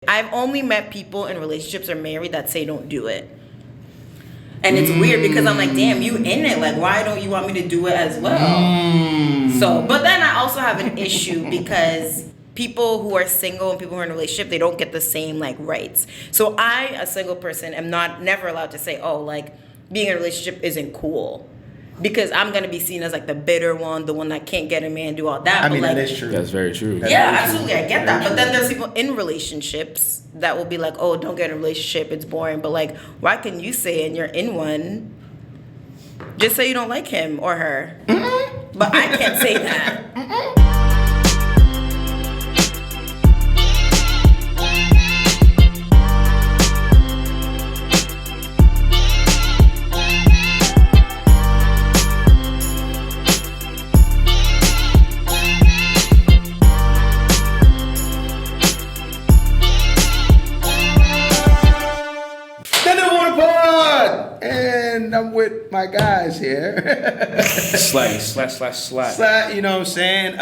I've only met people in relationships or married that say don't do it. And it's weird because I'm like, damn, you in it. Like, why don't you want me to do it as well? So, but then I also have an issue because people who are single and people who are in a relationship, they don't get the same like rights. So I, a single person, am never allowed to say, oh, like being in a relationship isn't cool. Because I'm going to be seen as like the bitter one, the one that can't get a man, do all that. I mean, like, that is true. That's very true. Absolutely. I get that. But then there's people in relationships that will be like, oh, don't get in a relationship. It's boring. But like, why can you say and you're in one? Just say you don't like him or her. Mm-hmm. But I can't say that. Mm-hmm. I'm with my guys here. Slat. You know what I'm saying?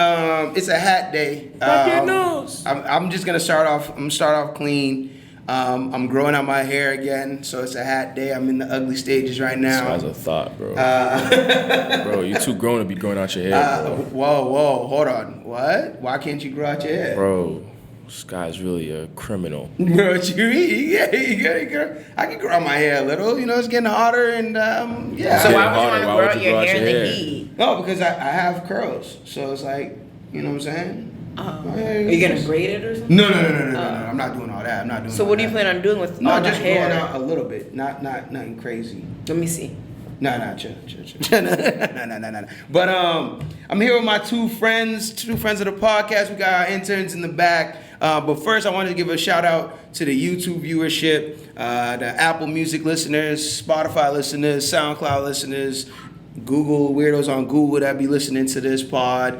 It's a hat day. I'm just gonna start off. I'm gonna start off clean. I'm growing out my hair again, so it's a hat day. I'm in the ugly stages right now. That's a thought, bro. Bro, you too grown to be growing out your hair, bro. Whoa, hold on. What? Why can't you grow out your hair? Bro, this guy's really a criminal. Bro, what you mean? Yeah, I can grow out my hair a little. You know, it's getting hotter and yeah. So why would you want to grow out your hair in the heat? No, because I have curls. So it's like, you know what I'm saying? Are you gonna braid it or something? No. I'm not doing all that. I'm not doing. So what do you plan on doing with all the just hair? growing out a little bit. Not nothing crazy. Let me see. No, chill. No. But I'm here with my two friends of the podcast. We got our interns in the back. But first, I wanted to give a shout out to the YouTube viewership, the Apple Music listeners, Spotify listeners, SoundCloud listeners, Google weirdos on Google that be listening to this pod.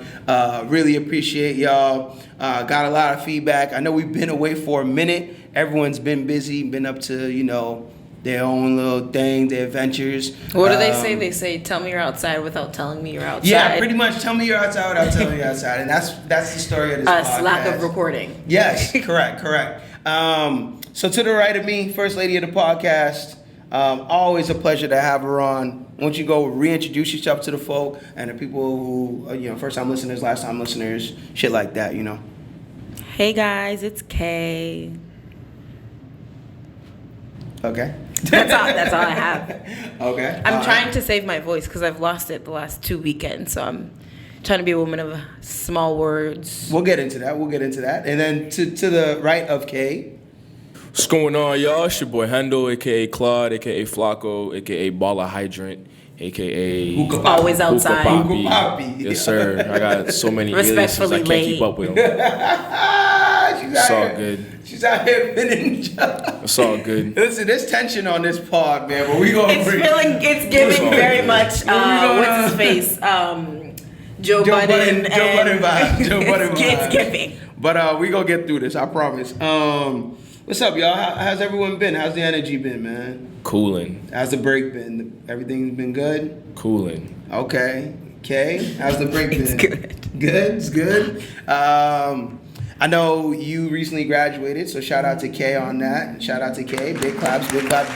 Really appreciate y'all. Got a lot of feedback. I know we've been away for a minute. Everyone's been busy, been up to, their own little thing, their adventures. What do they say? They say, tell me you're outside without telling me you're outside. Yeah, pretty much. Tell me you're outside without telling me you're outside. And that's the story of this podcast. Lack of recording. Yes, correct. So to the right of me, first lady of the podcast, always a pleasure to have her on. Why don't you go reintroduce yourself to the folk and the people who, first-time listeners, last-time listeners, shit like that, Hey, guys, it's Kay. Okay. That's all I have. Okay. I'm trying to save my voice because I've lost it the last 2 weekends. So I'm trying to be a woman of small words. We'll get into that. And then to the right of Kay. What's going on, y'all? It's your boy Hendo, a.k.a. Claude, a.k.a. Flacco, a.k.a. Baller Hydrant, a.k.a. Always outside. Hookah Poppy. Yes, sir. I got so many aliases I can't keep up with them. It's all good. She's out here winning jobs. It's all good. Listen, there's tension on this pod, man, but we gonna it's giving very much, what's his face? Joe Budden vibe. It's giving. But we gonna get through this, I promise. What's up, y'all? How's everyone been? How's the energy been, man? Cooling. How's the break been? Everything's been good? Cooling. Okay. Kay, how's the break been? It's good. It's good. I know you recently graduated, so shout out to Kay on that. Shout out to Kay. Big claps.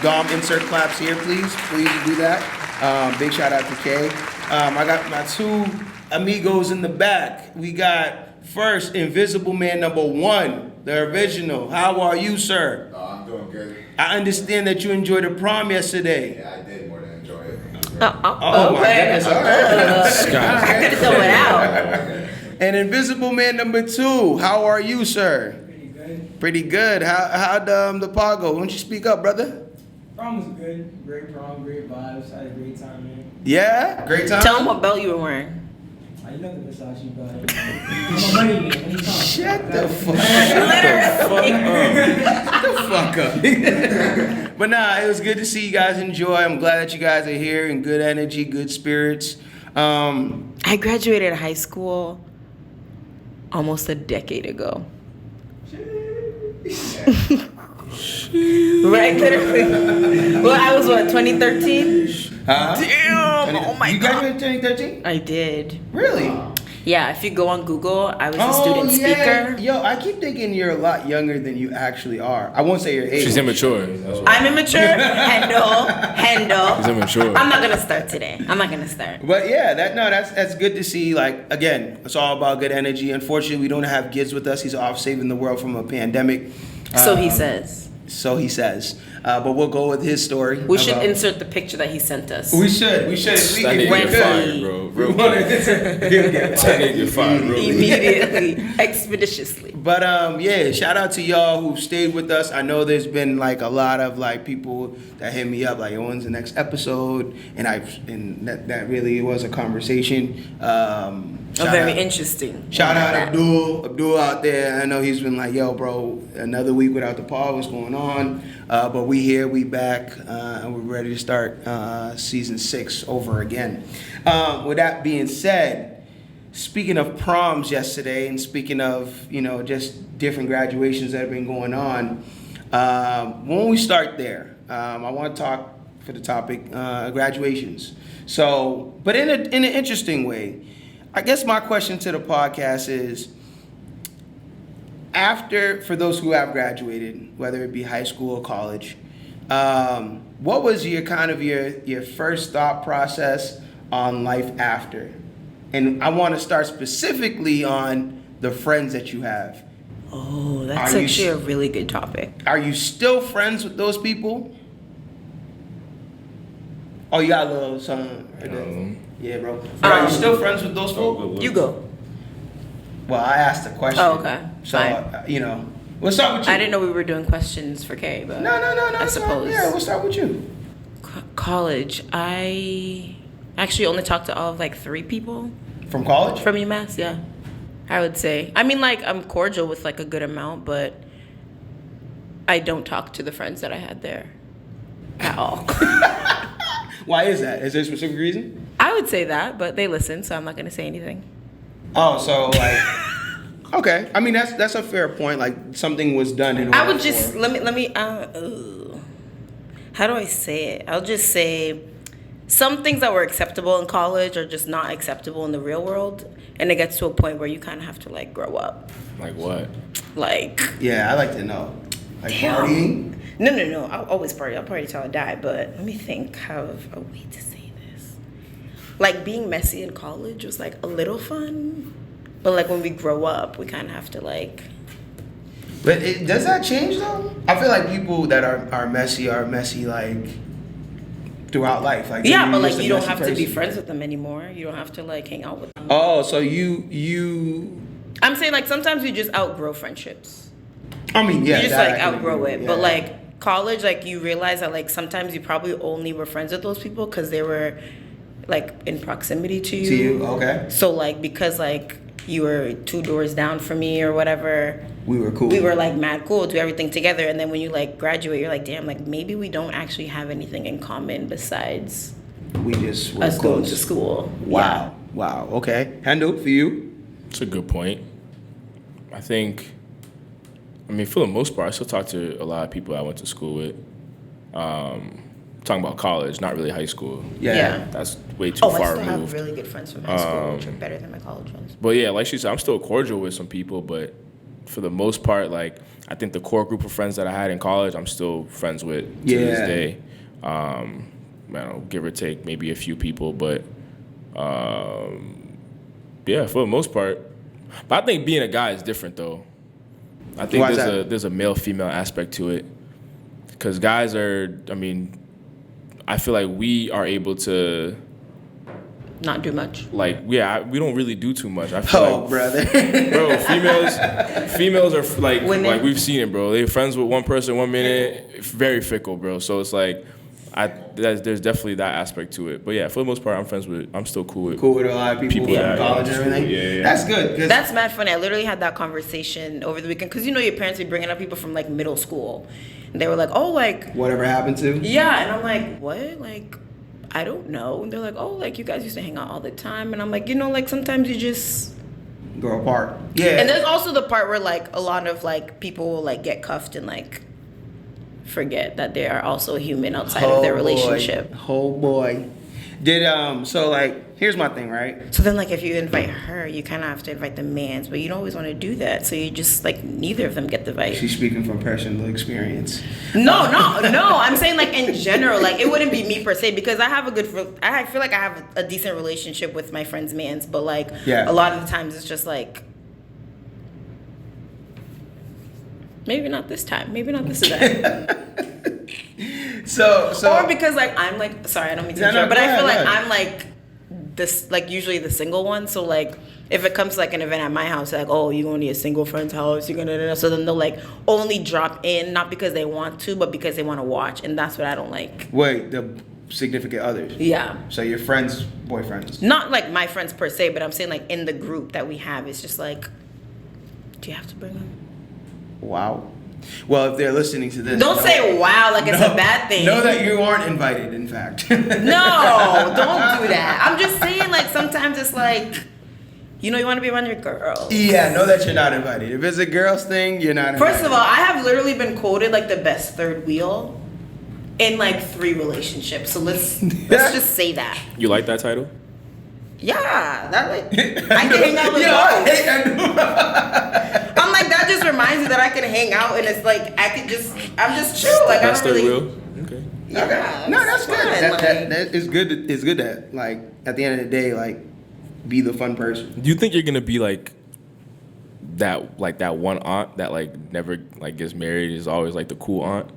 Dom, insert claps here, please. Please do that. Big shout out to Kay. I got my two amigos in the back. We got first Invisible Man number 1, the original. How are you, sir? I'm doing good. I understand that you enjoyed the prom yesterday. Yeah, I did more than enjoy it. Oh my goodness. All right. I could have thrown it out. And Invisible Man number 2, how are you, sir? Pretty good. How'd the pod go? Why don't you speak up, brother? Prom was good. Great prom, great vibes. Had a great time, man. Yeah? Great time? Tell them what belt you were wearing. You know the Versace belt. I'm a money man. Anytime. Shut the fuck up. But nah, it was good to see you guys enjoy. I'm glad that you guys are here in good energy, good spirits. I graduated high school almost a decade ago. Right, literally. Well, I was 2013? Huh? Damn! Oh my you god. graduated in 2013? I did. Really? Yeah, if you go on Google, I was a student speaker. Yo, I keep thinking you're a lot younger than you actually are. I won't say your age. She's immature. I'm immature. Handle. She's immature. I'm not gonna start today. I'm not gonna start. But yeah, that's good to see. Like, again, it's all about good energy. Unfortunately, we don't have Giz with us. He's off saving the world from a pandemic. So he says. So he says. But we'll go with his story. We should insert the picture that he sent us. We should. If That we nigga could. get fired, bro. We Real wanna- quick. He'll get That fired. nigga get fired real quick. Immediately, expeditiously. But yeah, shout out to y'all who stayed with us. I know there's been like a lot of like people that hit me up like, "Yo, when's the next episode?" And that really was a conversation. Very interesting. Shout out That. Abdul out there. I know he's been like, "Yo, bro, another week without the pod. What's going on?" But we here, we back, and we're ready to start season 6 over again. With that being said, speaking of proms yesterday, and speaking of just different graduations that have been going on, when we start there, I want to talk for the topic graduations. So, but in an interesting way. I guess my question to the podcast is, for those who have graduated, whether it be high school or college, what was your first thought process on life after? And I want to start specifically on the friends that you have. Oh, that's actually a really good topic. Are you still friends with those people? Oh, you got a little something right there. Yeah, bro. But are you still friends with those folks? You go. Well, I asked a question. Oh, okay. So, Fine. we'll start with you. I didn't know we were doing questions for Kay, but No. I suppose. Yeah, we'll start with you. College, I actually only talked to all of like 3 people From college? from UMass. Yeah, I would say. I mean, like I'm cordial with like a good amount, but I don't talk to the friends that I had there at all. Why is that? Is there a specific reason? I would say that, but they listen, so I'm not gonna say anything. Oh, so like, okay. I mean, that's a fair point. Like something was done in order I would just let me. How do I say it? I'll just say some things that were acceptable in college are just not acceptable in the real world, and it gets to a point where you kind of have to like grow up. Like what? Like. Yeah, I like to know. Like Damn. partying. No. I'll always party. I'll party till I die. But let me think of a way to say this. Like being messy in college was like a little fun, but like when we grow up, we kind of have to like. But does that change though? I feel like people that are messy like throughout life. Like Yeah, you're but just like a you don't messy have to be person. friends with them anymore. You don't have to like hang out with them. Oh, so you. I'm saying like sometimes you just outgrow friendships. I mean, yeah. You just that like I can outgrow agree it. with, But yeah. like college, like you realize that like sometimes you probably only were friends with those people because they were like in proximity to you. To you, okay. So like because like you were 2 doors down from me or whatever, We were cool. we were like mad cool, do everything together, and then when you like graduate, you're like, damn, like maybe we don't actually have anything in common besides We just were us going close. to school. Wow. Wow. Okay. Handle for you. It's a good point. I mean, for the most part, I still talk to a lot of people I went to school with. Talking about college, not really high school. Yeah. That's way too Oh, I far still have removed. really good friends from high school, which are better than my college ones. But yeah, like she said, I'm still cordial with some people, but for the most part, like I think the core group of friends that I had in college, I'm still friends with to this Yeah. day. I don't know, give or take maybe a few people, but yeah, for the most part. But I think being a guy is different though. I think Why is that? there's a male-female aspect to it. Because guys are, I feel like we are able to, Not do much. like, yeah, we don't really do too much. I feel Oh, like, brother. bro, females are like Women. we've seen it, bro. They're friends with one person 1 minute, very fickle, bro. So it's like, there's definitely that aspect to it. But yeah, for the most part, I'm still cool with. Cool with a lot of people People from that- college and everything. Yeah. That's good. 'Cause That's mad funny. I literally had that conversation over the weekend because you know your parents be bringing up people from like middle school, and they were like, "Oh, like whatever happened to. yeah," and I'm like, "What?" Like, I don't know. And they're like, "Oh, like you guys used to hang out all the time," and I'm like, like sometimes you just. Grow apart. Yeah. And there's also the part where like a lot of like people will like get cuffed and like forget that they are also human outside of their relationship. Oh boy. Did so like here's my thing, right? So then, like, if you invite her, you kind of have to invite the mans, but you don't always want to do that. So you just, like, neither of them get the invite. She's speaking from personal experience. No. I'm saying, like, in general, like, it wouldn't be me per se, because I feel like I have a decent relationship with my friends' mans, but, like, a lot of the times it's just, like, maybe not this time. Maybe not this event. So or because, like, I'm, like, sorry, I don't mean to interrupt, but I feel like I'm, like, this, like, usually the single one. So, like, if it comes to, like, an event at my house, like, oh, you're going to a single friend's house, you're going to, so then they'll, like, only drop in, not because they want to, but because they want to watch. And that's what I don't like. Wait, the significant others? Yeah. So your friends' boyfriends? Not, like, my friends per se, but I'm saying, like, in the group that we have, it's just, like, do you have to bring them? Wow. Well, if they're listening to this, Don't say wow like it's a bad thing. Know that you aren't invited, in fact. No, don't do that. I'm just saying, like, sometimes it's like, you know, you want to be around your girls. Yeah, know that you're not invited. If it's a girls thing, you're not invited. First of all, I have literally been quoted like the best third wheel in like 3 relationships. So let's just say that. You like that title? Yeah, that like I can hang out with both. I'm like, that just reminds me that I can hang out and it's like I'm just chill. Like That's I don't really. real. Okay. Yeah, No, that's fun. good. Like, That is good. It's good that, like, at the end of the day, like, be the fun person. Do you think you're gonna be like that one aunt that like never like gets married, is always like the cool aunt?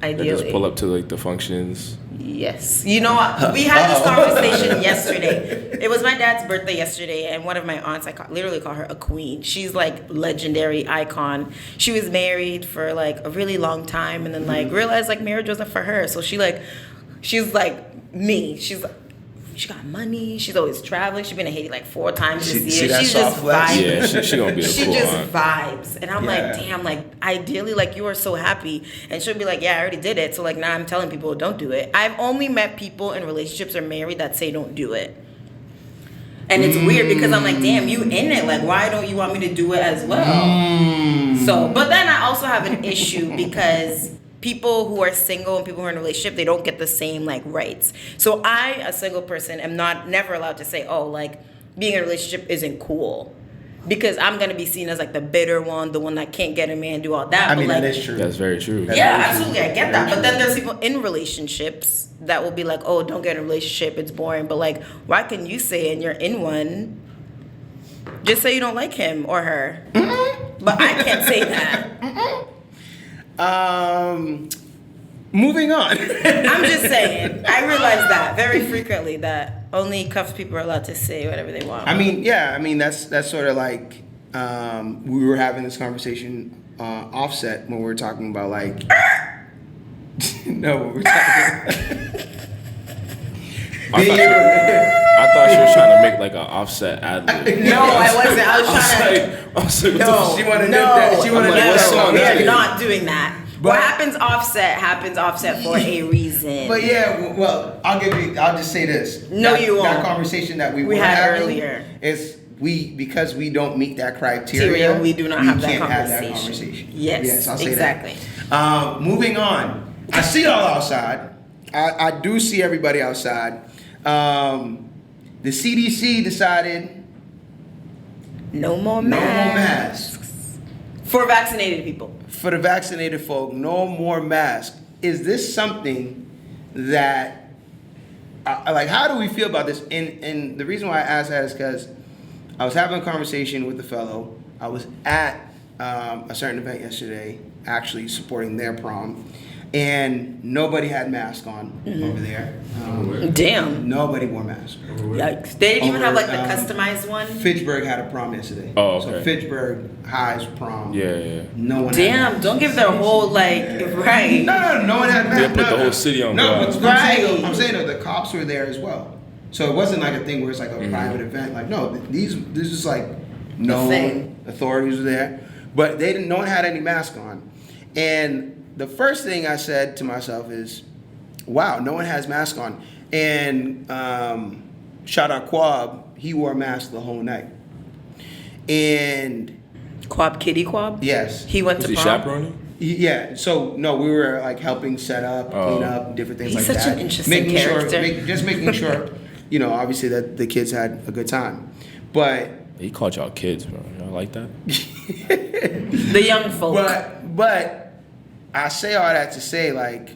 That ideally. just pull up to like the functions. Yes. You know what? We had this conversation yesterday. It was my dad's birthday yesterday, and one of my aunts, literally call her a queen. She's like legendary icon. She was married for like a really long time, and then like realized like marriage wasn't for her. So she's like me. She got money. She's always traveling. She's been to Haiti like 4 times this year. that She's soft just flex? vibing. Yeah, she gonna be a She cool just aunt. vibes. And I'm like, damn, like, ideally, like, you are so happy. And she'll be like, yeah, I already did it. So, like, now I'm telling people, don't do it. I've only met people in relationships or married that say don't do it. And it's weird because I'm like, damn, you in it. Like, why don't you want me to do it as well? So, but then I also have an issue because people who are single and people who are in a relationship, they don't get the same like rights. So I, a single person, am never allowed to say, oh, like being in a relationship isn't cool, because I'm gonna be seen as like the bitter one, the one that can't get a man, do all that. I mean, but, like, that is true. That's very true. yeah, absolutely, I get that. But then there's people in relationships that will be like, oh, don't get in a relationship, it's boring. But like, why can you say, and you're in one, just say you don't like him or her? But I can't say that. Moving on. I'm just saying, I realize that very frequently, that only cuffed people are allowed to say whatever they want. I mean, yeah. I mean, that's sort of like we were having this conversation offset when we were talking about like. No, when we were talking. I thought she was trying to make like an offset ad lib. No, I wasn't. I was trying to. I was like, what the No, fuck? She wanted no, that. She wanted I'm like, that. what song we is are it? not doing that. But- What happens offset for a reason. But yeah, well, I'll just say this. No, you won't. That conversation that we were had having earlier. is because we don't meet that criteria. We do not have that can't conversation. have that conversation. Yes, I'll say exactly. that. Moving on. I see y'all outside. I do see everybody outside. The CDC decided No more no more masks. masks. For vaccinated people. For the vaccinated folk, no more masks. Is this something that, like, how do we feel about this? And the reason why I asked that is because I was having a conversation with a fellow. I was at a certain event yesterday, actually supporting their prom, and nobody had masks on over there. Damn. Nobody wore masks. Yikes. They didn't even have like the Over, customized one. Fitchburg had a prom yesterday. Oh, So okay. Fitchburg High's prom. Yeah. No one had Damn, masks. don't give their whole like right. No one had masks. They put the whole city on No, blast. but Right. I'm saying that the cops were there as well. So it wasn't like a thing where it's like a private event. Like, no, this is like no thing. authorities were there, but no one had any mask on. And the first thing I said to myself is, wow, no one has mask on. And shout out Quab, he wore a mask the whole night. And Quab Kitty Quab? yes. He went Was to he prom. chaperoning? Yeah, so no, we were like helping set up, clean up, different things He's like such that. an interesting making character. Just making sure, obviously that the kids had a good time. But He called y'all kids, bro. Y'all like that? The young folk. but I say all that to say, like,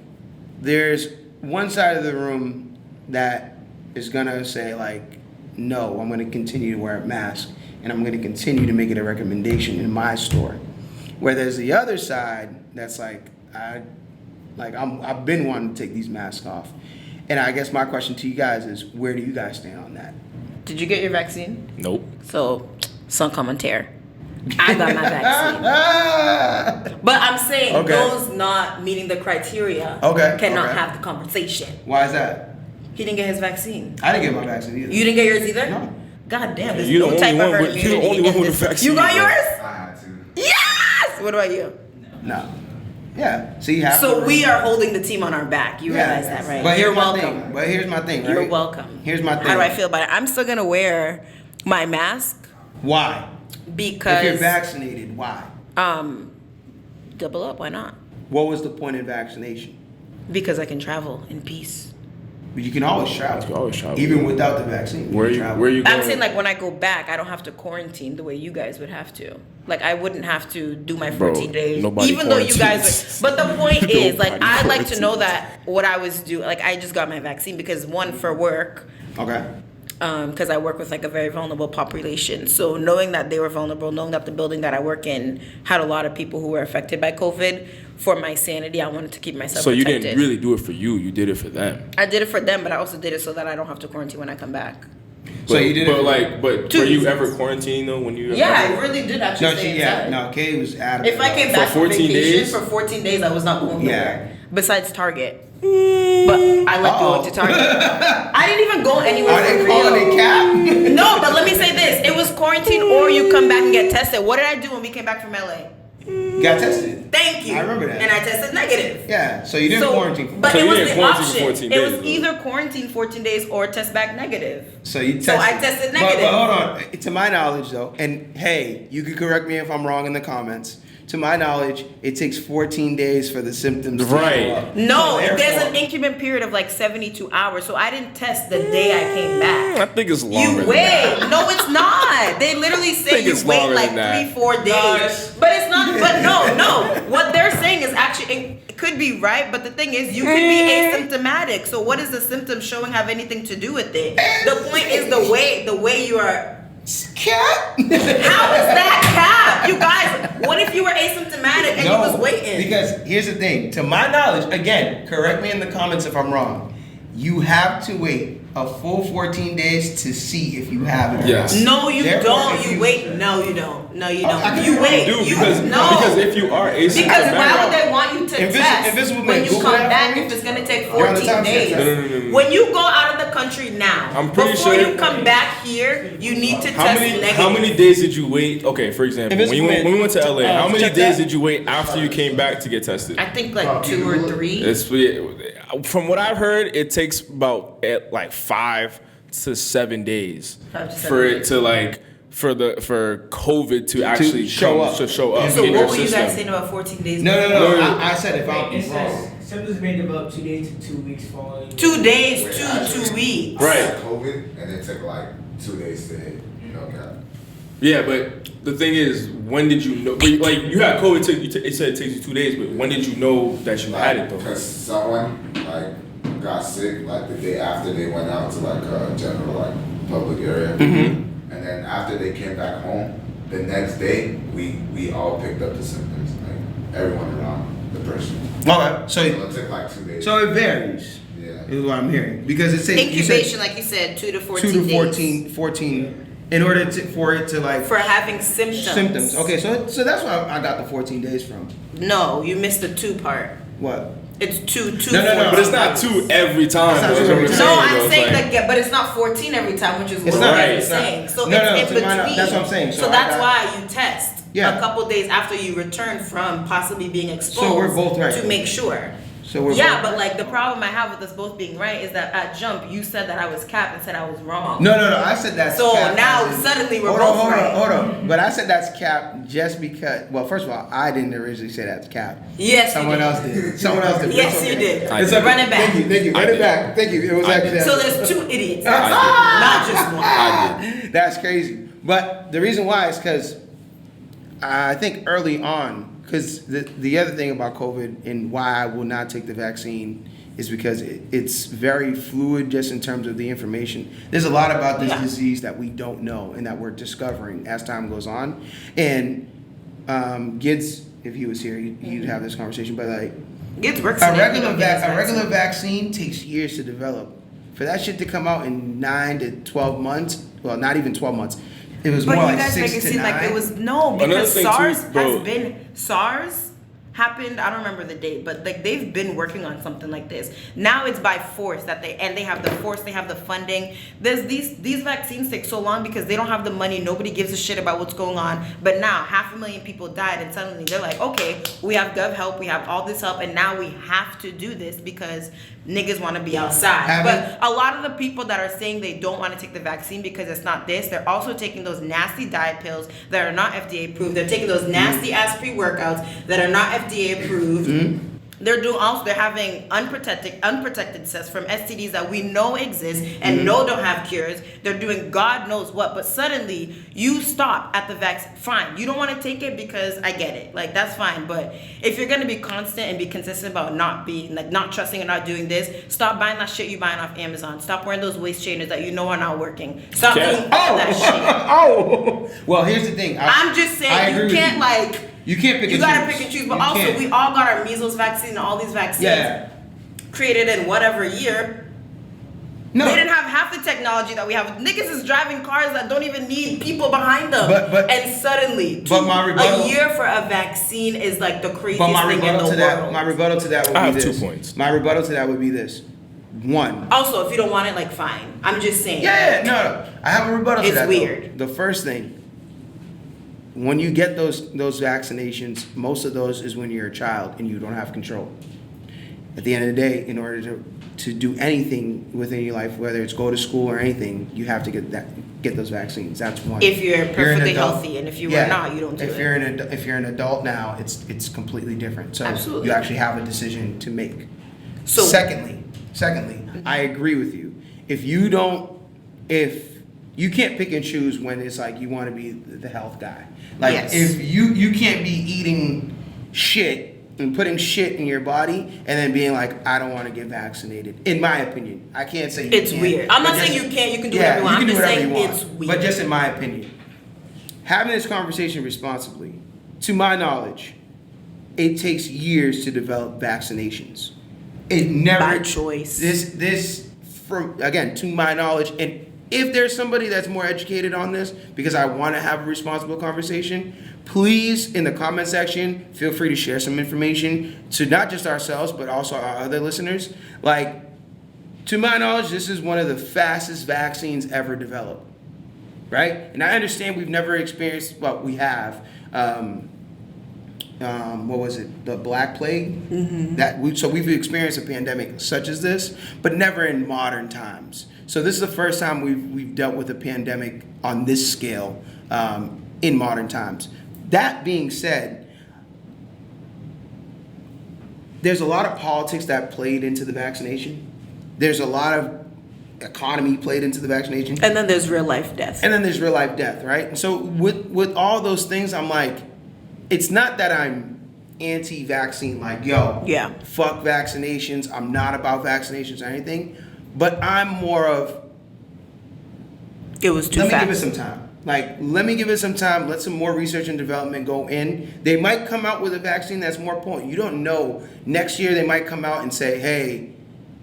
there's one side of the room that is gonna say, like, no, I'm gonna continue to wear a mask, and I'm gonna continue to make it a recommendation in my store. Where there's the other side that's like, I've been wanting to take these masks off. And I guess my question to you guys is, where do you guys stand on that? Did you get your vaccine? Nope. So, sans commentaire. I got my vaccine. But I'm saying Okay. those not meeting the criteria cannot have the conversation. Why is that? He didn't get his vaccine. I didn't get my vaccine either. You didn't get yours either? No. God damn, there's You no the type only of one herd with- you the immunity only one in with the this. vaccine, You got bro. yours? I had to. Yes! What about you? No. Yeah. So you have So to. we are holding the team on our back. You realize that, right? But You're here's my welcome. thing. But here's my thing, right? You're welcome. Here's my thing. How do I feel about it? I'm still gonna wear my mask Why? because If you're vaccinated, why? double up. Why not? What was the point of vaccination? Because I can travel in peace. But you can always travel. You can always travel. Even without the vaccine. Where can you travel. where you going? I'm saying like when I go back, I don't have to quarantine the way you guys would have to. Like I wouldn't have to do my 14 days, nobody even though you guys. quarantines. But the point is, like, Nobody I like to know quarantines. that what I was doing. Like I just got my vaccine because one for work. Okay. Because I work with like a very vulnerable population. So knowing that they were vulnerable, knowing that the building that I work in had a lot of people who were affected by COVID, for my sanity, I wanted to keep myself So you protected. didn't really do it for you. You did it for them. I did it for them, but I also did it so that I don't have to quarantine when I come back. So you did But it. like, but Two were you reasons. ever quarantined though when you? Yeah, I really did actually No, stay inside. no, Kay was adamant. If I came For back from 14 vacation days? for 14 days, I was not going Yeah. nowhere. Besides Target. But I like going to Target. I didn't even go anywhere Are they for calling real. it cap? No, but let me say this. It was quarantine or you come back and get tested. What did I do when we came back from LA? Got tested. Thank you. I remember that. And I tested negative. Yeah, so you didn't quarantine. For But So it you was didn't the quarantine for option. 14 It was days, though. either quarantine 14 days or test back negative. So you tested. So I tested negative. But hold on. To my knowledge, though, and hey, you can correct me if I'm wrong in the comments. To my knowledge, it takes 14 days for the symptoms to Right. show up. No, So there's therefore- an incubation period of like 72 hours. So I didn't test the day I came back. I think it's longer. You than wait. that. No, it's not. They literally say think you it's wait longer like than that. 3-4 days. But it's not. But no. What they're saying is actually it could be right. But the thing is, you could be asymptomatic. So what does the symptoms showing have anything to do with it? The point is the way you are. Cap? How is that cap? You guys, what if you were asymptomatic and you was waiting? Because here's the thing. To my knowledge, again, correct me in the comments if I'm wrong. You have to wait a full 14 days to see if you have it. or Yes. not. No, you Therefore, don't. if You wait. No, you don't. No, you don't. I You wait. Do You because no. if you are asymptomatic, Because why would they want you to test Invisible when Man, you Google come that back for me. if it's gonna take You're on the 14 time days? schedule. No. When you go out of the country now, I'm pretty before sure- you come back here, you need to How test many negative. how many days did you wait? Okay, for example, when we went to LA, how many check days that. did you wait after you came back to get tested? I think like 2 or 3. It's from what I've heard, it takes about like 5 to 7 days 5 to 7 for it days. to like for COVID to actually show come, up. to show up So in what your were you guys system. saying about 14 days? No. No. I said if I'm It says wrong. symptoms may develop 2 days to 2 weeks following. 2 days Wait, to actually- 2 weeks. Right. I had COVID, and it took like 2 days to hit. No cap. Yeah, but the thing is, when did you know? Like you had COVID, it said it takes you 2 days, but when did you know that you had it though? Because someone like got sick like the day after they went out to like a general like public area, and then after they came back home, the next day we all picked up the symptoms, like everyone around the person. Okay, So it took like 2 days. so it varies. Yeah. Is what I'm hearing because it says Incubation, like you said, 2 to 14 2 to days. 14 in order for it to like For having symptoms. Okay, so that's where I got the 14 days from. No, you missed the 2 part. What? It's 2 No, But it's not 2 every time. It's not though, is 2 what every we're time. No, though. I'm It's saying like- that, but it's not 14 every time, which is what It's not. I'm It's not. saying. So No, it's in to my between. that's what I'm saying. So I that's got- why you test Yeah. a couple days after you return from possibly being exposed. So we're both right. To make sure. So we're Yeah, both- but like the problem I have with us both being right is that at Jump you said that I was capped and said I was wrong. No. I said that's So cap now as in- suddenly we're hold both on, right. Hold on. But I said that's cap just because. Well, first of all, I didn't originally say that's cap. Yes, Someone you else did. Someone else did. Yes, It's you okay. did. It's okay. Run it back. Thank you. I Run it did. back. Thank you. It was I actually. did. So there's two idiots, I not just one. I did. That's crazy. But the reason why is because I think early on, because the other thing about COVID and why I will not take the vaccine is because it's very fluid just in terms of the information. There's a lot about this Yeah. disease that we don't know and that we're discovering as time goes on. And Gids, if he was here, he'd have this conversation. But like Gets works. a regular vaccine takes years to develop. For that shit to come out in 9 to 12 months, well, not even 12 months. It was But more you like guys 6 make it to seem 9. like it was no, Another because thing too, SARS bro. SARS happened. I don't remember the date, but like they've been working on something like this. Now it's by force that they have the force, they have the funding. There's these vaccines take so long because they don't have the money. Nobody gives a shit about what's going on. But now 500,000 people died, and suddenly they're like, okay, we have gov help, we have all this help, and now we have to do this because niggas want to be outside. But a lot of the people that are saying they don't want to take the vaccine because it's not this, they're also taking those nasty diet pills that are not FDA approved. They're taking those nasty ass pre-workouts that are not FDA approved. They're having unprotected tests from STDs that we know exist and know don't have cures. They're doing God knows what, but suddenly you stop at the vaccine. Fine, you don't want to take it because I get it, like that's fine. But if you're gonna be constant and be consistent about not trusting and not doing this, stop buying that shit you buying off Amazon. Stop wearing those waist trainers that you know are not working. Stop doing all that shit. Well, here's the thing. I'm just saying you can't you can't pick you and gotta choose. pick and choose. But You also can't. we all got our measles vaccine and all these vaccines. Yeah. Created in whatever year. No. They didn't have half the technology that we have. Niggas is driving cars that don't even need people behind them. But- and suddenly, my rebuttal- a year for a vaccine is like the craziest But my thing in the rebuttal to that, world. my rebuttal to that would I be have this. 2 points. My rebuttal to that would be this. One. Also, if you don't want it, like fine. I'm just saying. No. I have a rebuttal to It's that. though. weird. The first thing, when you get those vaccinations, most of those is when you're a child and you don't have control. At the end of the day, in order to do anything within your life, whether it's go to school or anything, you have to get those vaccines. That's one. If you're an perfectly adult- healthy, and if you were not, you don't do if it. If you're an adult now, it's completely different. So Absolutely. you actually have a decision to make. So- Secondly, I agree with you. If you can't pick and choose when it's like you want to be the health guy. Like Yes. if you can't be eating shit and putting shit in your body and then being like, I don't want to get vaccinated. In my opinion, I can't say you It's can't, weird. I'm but not saying just- you can't. You can do yeah, whatever you want. you can I'm do just whatever saying you want. it's weird. But just in my opinion, having this conversation responsibly, to my knowledge, it takes years to develop vaccinations. It never By choice. This from again to my knowledge, and if there's somebody that's more educated on this, because I want to have a responsible conversation, please in the comment section feel free to share some information to not just ourselves but also our other listeners. Like, to my knowledge, this is one of the fastest vaccines ever developed, right? And I understand we've never experienced, well, we have. What was it? The Black Plague. So we've experienced a pandemic such as this, but never in modern times. So this is the first time we've dealt with a pandemic on this scale in modern times. That being said, there's a lot of politics that played into the vaccination. There's a lot of economy played into the vaccination. And then there's real life death. And then there's real life death, right? And so with all those things, I'm like, it's not that I'm anti-vaccine, like, yo, Yeah. fuck vaccinations. I'm not about vaccinations or anything. But I'm more of, It was too let me fast. give it some time. Like, let me give it some time. Let some more research and development go in. They might come out with a vaccine that's more potent. You don't know. Next year, they might come out and say, hey,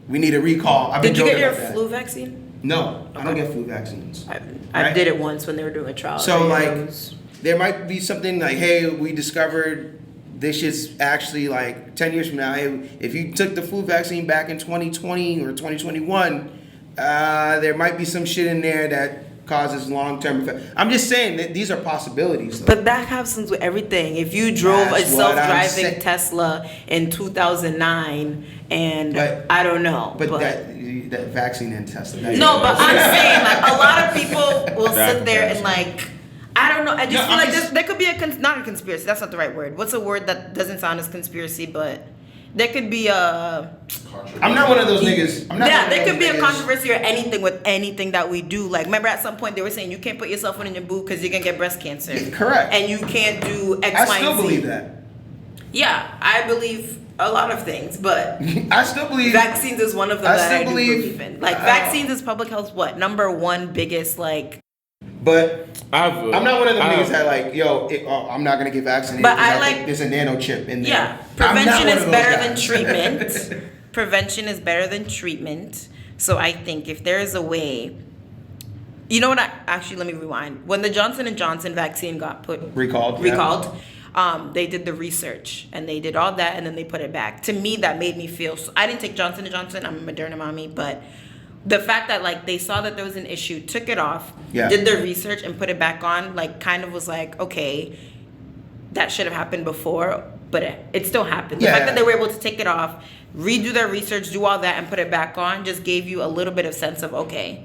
we need a recall. I've been Did you get joking your about that. flu vaccine? No, I don't get flu vaccines. I Right? did it once when they were doing a trial. So, And like, it was- there might be something like, hey, we discovered this is actually like 10 years from now. Hey, if you took the flu vaccine back in 2020 or 2021, there might be some shit in there that causes long-term effect. I'm just saying that these are possibilities. Though. But that happens with everything. If you drove That's a what I'm self-driving saying. Tesla in 2009, and But- I don't know, But that vaccine and Tesla. no, but I'm saying like a lot of people will That sit there and comparison. like. I don't know. I just No, feel I'm like just- there could be not a conspiracy. That's not the right word. What's a word that doesn't sound as conspiracy, but there could be a. I'm not one of those niggas. I'm not Yeah, one of there those could be a niggas. controversy or anything with anything that we do. Like, remember at some point they were saying you can't put your cell phone in your boob because you're gonna get breast cancer. Correct. And you can't do X, I Y, still and Z. believe that. Yeah, I believe a lot of things, but I still believe. vaccines is one of them I that still I do believe- believe in. Like, vaccines is public health. What #1 biggest like? But I'm not one of them I've- niggas that like, yo, I'm not gonna get vaccinated. But 'cause I think like- there's a nano chip in there. Yeah, I'm not prevention one is of those better than guys. treatment. Prevention is better than treatment. So I think if there is a way, you know what? Actually, let me rewind. When the Johnson & Johnson vaccine got Recalled. they did the research and they did all that and then they put it back. To me, that made me feel. I didn't take Johnson & Johnson. I'm a Moderna mommy, but the fact that like they saw that there was an issue, took it off, Yeah. did the research and put it back on, like kind of was like, okay, that should have happened before, but it still happened. The Yeah. fact that they were able to take it off, redo their research, do all that, and put it back on just gave you a little bit of sense of, okay,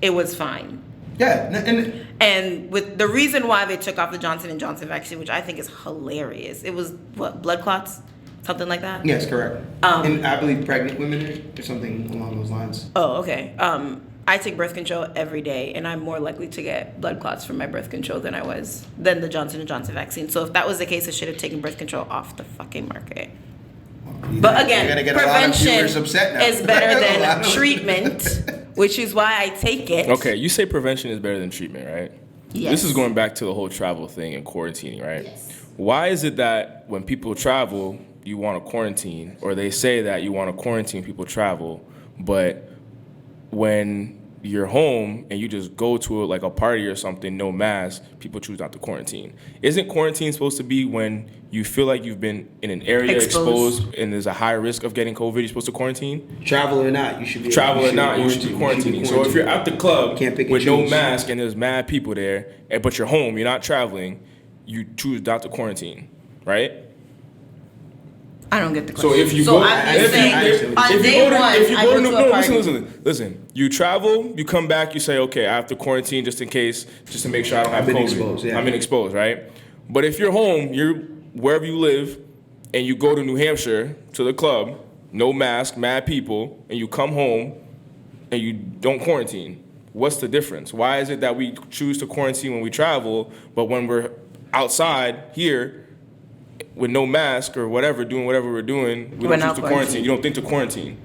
it was fine. Yeah, and And with the reason why they took off the Johnson & Johnson vaccine, which I think is hilarious, it was, what, blood clots? Something like that? yes, correct. Um, and I believe pregnant women or something along those lines. Oh, okay. I take birth control every day, and I'm more likely to get blood clots from my birth control than the Johnson & Johnson vaccine. So if that was the case, I should have taken birth control off the fucking market. But You're again, gonna get a lot of prevention viewers upset now. is better A than lot of- treatment, which is why I take it. Okay, you say prevention is better than treatment, right? Yes. This is going back to the whole travel thing and quarantining, right? Yes. Why is it that when people travel, you want to quarantine, or they say that you want to quarantine people travel, but when you're home and you just go to like a party or something, no mask, people choose not to quarantine? Isn't quarantine supposed to be when you feel like you've been in an area Exposed. exposed and there's a high risk of getting COVID, you're supposed to quarantine? Travel or not, you should be. Travel or not, you quarantined. should be quarantining. So if you're at the club Can't pick and with no choose. mask and there's mad people there, but you're home, you're not traveling, you choose not to quarantine, right? I don't get the question. So if you so go, I'm if just saying, you, on if you day go to, one, if you I go go to, to no, a party. listen. You travel, you come back, you say, okay, I have to quarantine just in case, just to make sure I don't have been COVID. exposed, yeah. I've been exposed, right? But if you're home, you're wherever you live, and you go to New Hampshire to the club, no mask, mad people, and you come home and you don't quarantine, what's the difference? Why is it that we choose to quarantine when we travel, but when we're outside here with no mask or whatever, doing whatever we're doing, we We're don't not choose to quarantine? quarantined. You don't think to quarantine?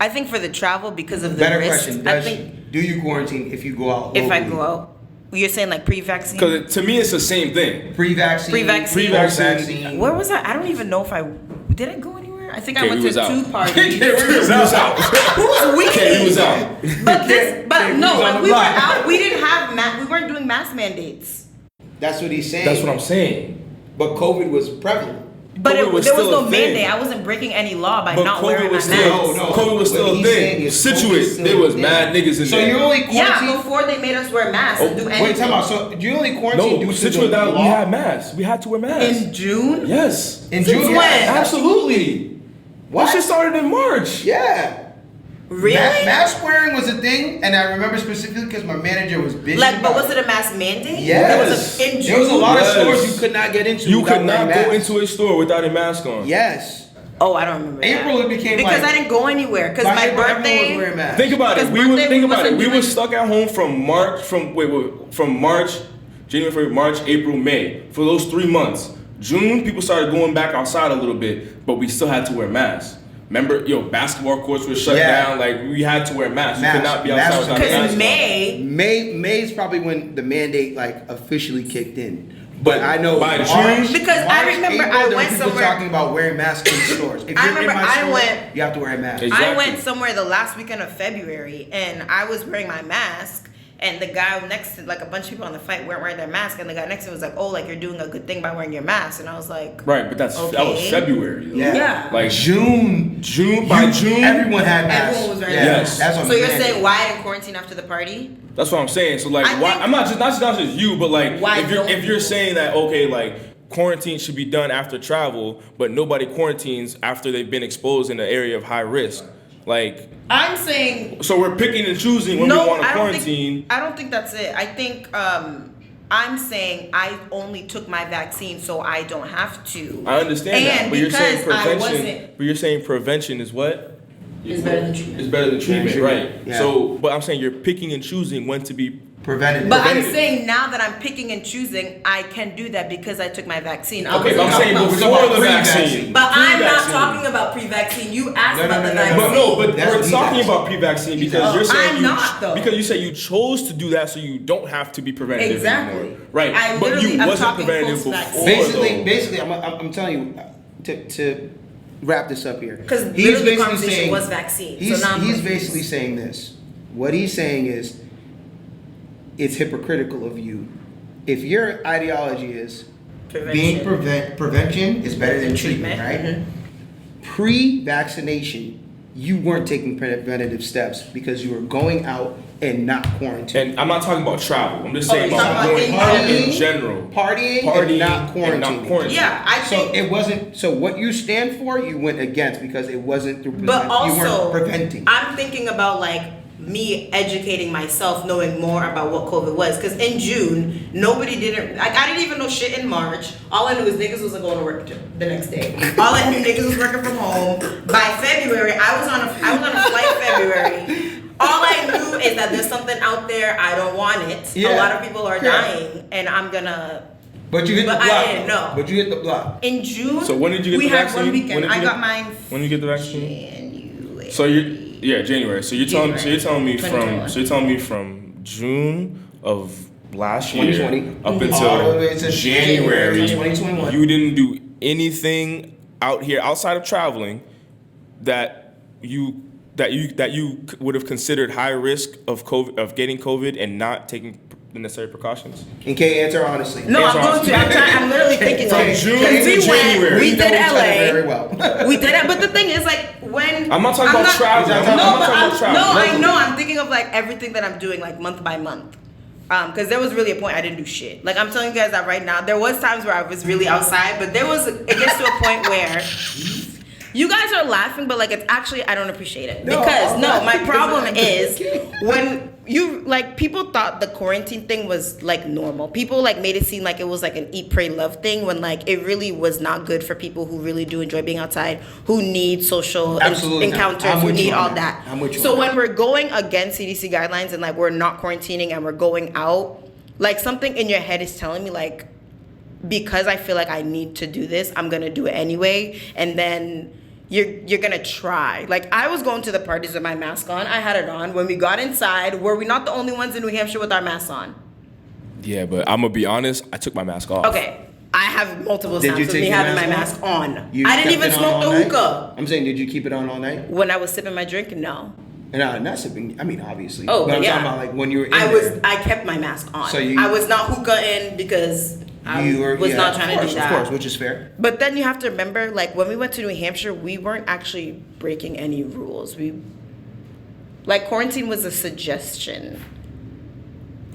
I think for the travel because of the Better risk. question. I Does, think do you quarantine if you go out? if I locally? go out, you're saying like pre-vaccine. Because to me, it's the same thing. Pre-vaccine. Pre-vaccine. Post-vaccine. Where was I? I don't even know if did I go anywhere? I think I Okay, went we to was two out. parties. We was out. Who's we? Okay, we was out. But no, was on when the we were block. out, we didn't have we weren't doing mask mandates. That's what he's saying. That's what I'm saying. But COVID was prevalent. But COVID was there was still no a thing. mandate. I wasn't breaking any law by But not COVID wearing my was mask. still, No. COVID was still What a he's saying thing. is COVID is Situate, still there a was thing. mad niggas in So there. you're only quarantined. Yeah, before they made us wear masks and do anything. Wait, time out. So you only quarantine No, due to Situate, the that we law? had masks. We had to wear masks. In June? Yes. In Since June? when? Yeah. Absolutely. What? That shit started in March. Yeah. Really? Mask wearing was a thing, and I remember specifically because my manager was bitching. Like, but about was it a mask mandate? Yes. There was There was a lot of Yes. stores you could not get into. You without could not wearing go masks. into a store without a mask on. Yes. Oh, I don't remember. April, that. it became because like- I didn't go anywhere. Because By my April, everyone was birthday. wearing masks. Think about it. Because We were birthday, think we about it. wasn't We were doing- stuck at home from March, January, February, March, April, May. For those 3 months. June, people started going back outside a little bit, but we still had to wear masks. Remember, basketball courts were shut Yeah. down. Like, we had to wear masks. You Masks. could not be Masks outside was without a Because mask on. May's probably when the mandate like officially kicked in. But I know By March, June- Because I remember April, I there were went people somewhere- talking about wearing masks in stores. If I you're remember in my I store, went- you have to wear a mask. Exactly. I went somewhere the last weekend of February and I was wearing my mask And the guy next to, like, a bunch of people on the flight weren't wearing their mask, and the guy next to me was like, "Oh, like, you're doing a good thing by wearing your mask." And I was like, Right, but that was Okay. February. Though. Yeah. Like June, by June, everyone had masks. Everyone was wearing Yes. That's what So I'm you're saying. saying why didn't quarantine after the party? That's what I'm saying. So like, I why? think- I'm not just you, but like, Why if you're don't you? saying that, okay, like quarantine should be done after travel, but nobody quarantines after they've been exposed in an area of high risk. Like, I'm saying so we're picking and choosing when we want to quarantine. I don't think that's it. I think I'm saying I only took my vaccine so I don't have to. I understand that, And but you're saying because I prevention. wasn't- But you're saying prevention is what? It's better than treatment. It's better than treatment, right? Yeah. So, but I'm saying you're picking and choosing when to be. Preventative. But I'm Preventative. saying now that I'm picking and choosing, I can do that because I took my vaccine. Okay, but I'm saying no, before we're the talking vaccine. pre-vaccine. But I'm not Pre-vaccine. talking about pre-vaccine. You asked No, no, about no, the no, no. vaccine. But no, but That's we're what he talking asked. about pre-vaccine because you're saying I'm not, though. because you say you chose to do that so you don't have to be preventative Exactly. anymore. Right. I but literally- you I'm wasn't talking preventative post-vaccine. before. Basically, I'm telling you to wrap this up here. Because He's literally the basically conversation saying- was vaccine. He's, so now I'm he's confused. basically saying this. What he's saying is, it's hypocritical of you. If your ideology is being prevention is better than treatment, right? Mhm. Pre-vaccination, you weren't taking preventative steps because you were going out and not quarantining. And I'm not talking about travel. I'm just saying you're about talking going about out in partying? general. Partying and not quarantining. Yeah, I So think. it wasn't. So what you stand for, you went against because it wasn't through. But you weren't also, preventing. I'm thinking about like me educating myself, knowing more about what COVID was. Because in June, nobody didn't. Like, I didn't even know shit in March. All I knew was niggas wasn't going to work the next day. All I knew niggas was working from home. By February, I was on a flight February. All I knew is that there's something out there. I don't want it. Yeah. A lot of people are Yeah. dying, and I'm gonna. But you hit the But block. I didn't know. But you hit the block. In June, So when did you get we the had vaccine? one weekend. When did you I get- got mine. When you get the vaccine? January. So January. So you're telling me 2021. from June of last year 2020. up All the until way to January 2021. you didn't do anything out here outside of traveling that you would have considered high risk of COVID, of getting COVID and not taking the necessary precautions. And Kay, answer honestly. No, Answer I'm going to. honestly. I'm literally thinking From like, June because to we January. went, we We know did each other very LA. well. We did it, but the thing is, like, when I'm not talking about traveling. I'm No, I'm not but talking about traveling. no, I Locally. know. I'm thinking of like everything that I'm doing, like month by month. Because there was really a point I didn't do shit. Like, I'm telling you guys that right now. There was times where I was really outside, but it gets to a point where you guys are laughing, but like, it's actually, I don't appreciate it. No, Because I'm no, not. my problem is when you, like, people thought the quarantine thing was like normal. People like made it seem like it was like an eat, pray, love thing when like it really was not good for people who really do enjoy being outside, who need social Absolutely not. encounters, I'm who with you need on all that. that. I'm with you So on when that. we're going against CDC guidelines and like we're not quarantining and we're going out, like something in your head is telling me like, because I feel like I need to do this, I'm gonna do it anyway. And then you're gonna try. Like, I was going to the parties with my mask on. I had it on. When we got inside, were we not the only ones in New Hampshire with our masks on? Yeah, but I'm gonna be honest. I took my mask off. Okay. I have multiple Did you snaps of take me your having my mask mask on. You I didn't kept even it on smoke all the night? hookah. I'm saying, did you keep it on all night? When I was sipping my drink, no. And not sipping. I mean, obviously. Oh, but I'm yeah. talking about like when you were in there. I kept my mask on. So you- I was not hookah-ing because I was not trying to do that. Of course, which is fair. But then you have to remember, like, when we went to New Hampshire, we weren't actually breaking any rules. Quarantine was a suggestion.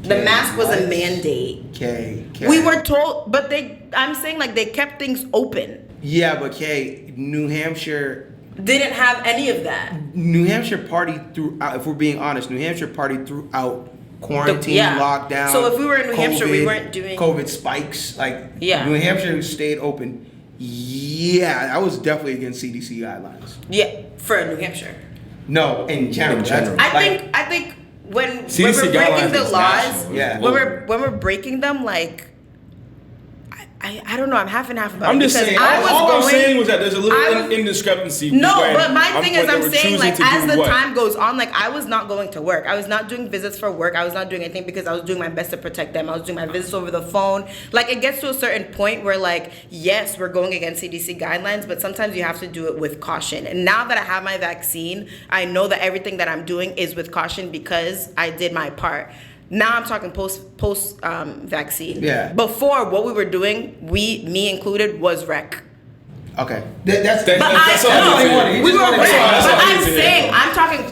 The Okay, mask was a what? mandate. Okay. We were told, but I'm saying, like, they kept things open. Yeah, but Kay, New Hampshire Didn't have any of that. partied throughout. If we're being honest, New Hampshire partied throughout quarantine, Yeah. lockdown. So if we were in New Hampshire, we COVID, weren't doing- COVID spikes. Like, Yeah. New Hampshire stayed open. Yeah, I was definitely against CDC guidelines. Yeah, for New Hampshire. No, in general. In general. I think when CDC we're breaking guidelines the is laws, national. Yeah. when we're breaking them, like, I don't know, I'm half and half about I'm it. just because saying. I was All I'm going- saying was that there's a I little was- indiscrepancy. No, when but my thing is, when they I'm were saying, choosing like, to as do the what. time goes on, like, I was not going to work. I was not doing visits for work. I was not doing anything because I was doing my best to protect them. I was doing my visits over the phone. Like, it gets to a certain point where, like, yes, we're going against CDC guidelines, but sometimes you have to do it with caution. And now that I have my vaccine, I know that everything that I'm doing is with caution because I did my part. Now I'm talking post vaccine. Yeah. Before, what we were doing, me included, was rec. Okay. That's But That's all I he know wanted. He we just were wanted rec. to- That's But all he I'm wanted. saying I'm talking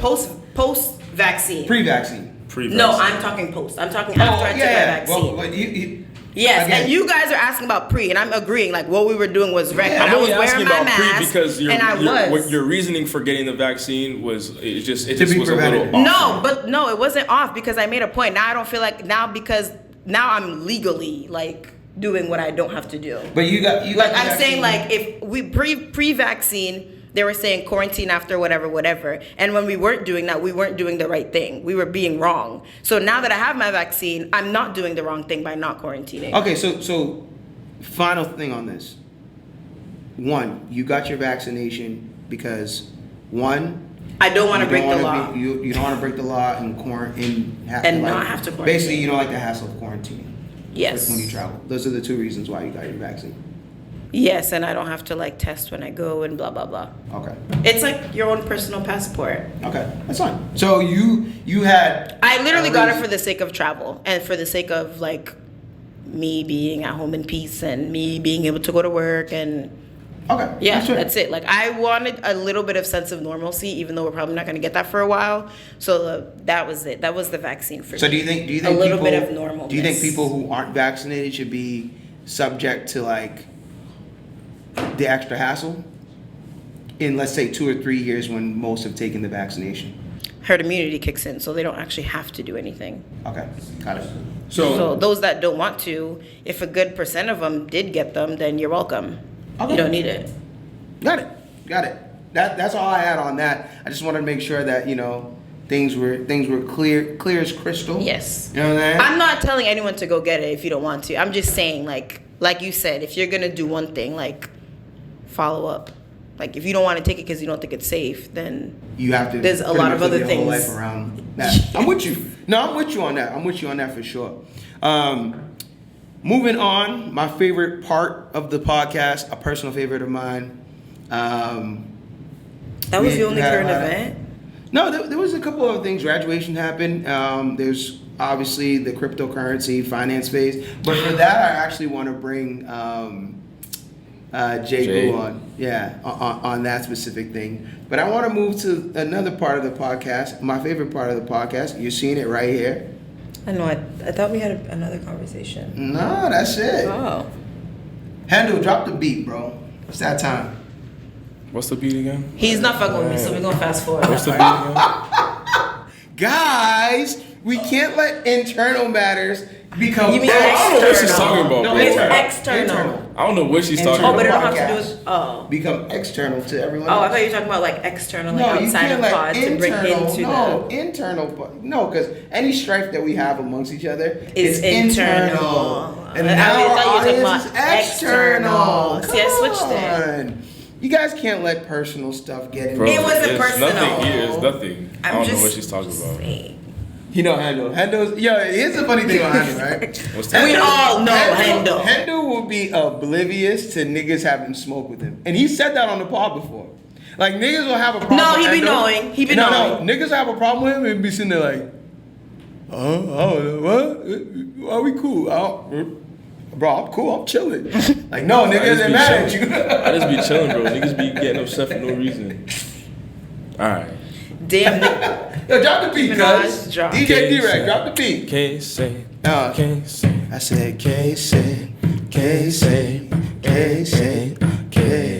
post vaccine. pre-vaccine. No, I'm talking post. I'm talking after I took my vaccine. Well, but you Yes, again, and you guys are asking about pre, and I'm agreeing. Like what we were doing was rec. Yeah, and I'm I was only asking wearing my about pre mask, because and I was. your reasoning for getting the vaccine was it just be was a little preventative. off. No, it wasn't off because I made a point. Now I don't feel like because now I'm legally like doing what I don't have to do. but you got Like the I'm vaccine. saying, like if we pre-vaccine, they were saying quarantine after whatever. And when we weren't doing that, we weren't doing the right thing. We were being wrong. So now that I have my vaccine, I'm not doing the wrong thing by not quarantining. Okay, so final thing on this. One, you got your vaccination because I don't want to you break don't the wanna law. You don't want to break the law and not have to quarantine. Basically, you don't like the hassle of quarantining. Yes. When you travel, those are the two reasons why you got your vaccine. Yes, and I don't have to like test when I go and blah blah blah. Okay. It's like your own personal passport. Okay, that's fine. So you had. I literally got it reason- for the sake of travel and for the sake of like me being at home in peace and me being able to go to work and Okay. yeah, that's, that's it. Like I wanted a little bit of sense of normalcy, even though we're probably not going to get that for a while. So that was it. That was the vaccine for So me. do you think a little people, bit of normalness? Do you think people who aren't vaccinated should be subject to like the extra hassle in, let's say, 2 or 3 years when most have taken the vaccination? herd immunity kicks in, so they don't actually have to do anything. Okay, got it. So those that don't want to, if a good percent of them did get them, then you're welcome. Okay. You don't need it. Got it. That's all I had on that. I just wanted to make sure that things were clear as crystal. Yes. You know what I'm saying? I'm not telling anyone to go get it if you don't want to. I'm just saying, like you said, if you're gonna do one thing, like follow up. Like if you don't want to take it because you don't think it's safe, then You have to. There's a pretty lot much of live other your whole things. life around that. I'm with you. No, I'm with you on that. I'm with you on that for sure. Moving on, my favorite part of the podcast, a personal favorite of mine. that was We the only had a current lot of- event. No, there was a couple of things. Graduation happened. There's obviously the cryptocurrency finance phase, but for that, I actually want to bring Jay Boo on. Yeah, on that specific thing. But I want to move to another part of the podcast. My favorite part of the podcast. You're seeing it right here. I know. I thought we had another conversation. No, that's it. Oh. Handle, drop the beat, bro. It's that time. What's the beat again? He's not fucking with me, so we're gonna fast forward. What's the beat again? Guys, we can't let internal matters become. You mean I don't know what she's talking about, No, bro. It's internal. external. I don't know what she's talking Oh, but it about. don't have to do Podcast. with. Oh. Become external to everyone. Oh, I else. thought you were talking about like external, like No, you outside can't of let pod to bring internal. into No, the. internal. No, because any strife that we have amongst each other Is is internal. and I now thought you were our talking audience is about external. external. See, I switched it. it. You guys can't let personal stuff get in. Bro, It wasn't it's personal. Nothing here. It's nothing. I I'm don't know just what she's talking about. saying. Hendo's. Yo, here's the funny thing on Hendo, right? What's that? We all know Hendo. Hendo will be oblivious to niggas having smoke with him, and he said that on the pod before. Like niggas will have a problem. No, with he be Hendo. knowing. He be No, knowing. niggas will have a problem with him and be sitting there like, what? Are we cool? Bro, I'm cool. I'm chilling. Like, no, niggas just ain't be mad at chilling. you. I just be chilling, bro. Niggas be getting upset for no reason. All right. Damn. nigga. Yo, drop the beat, Minaj, cuz. drop. DJ D-Rag, drop the beat. Can't say. Uh, Can't say. I said, K-Say, K-Say, K-Say,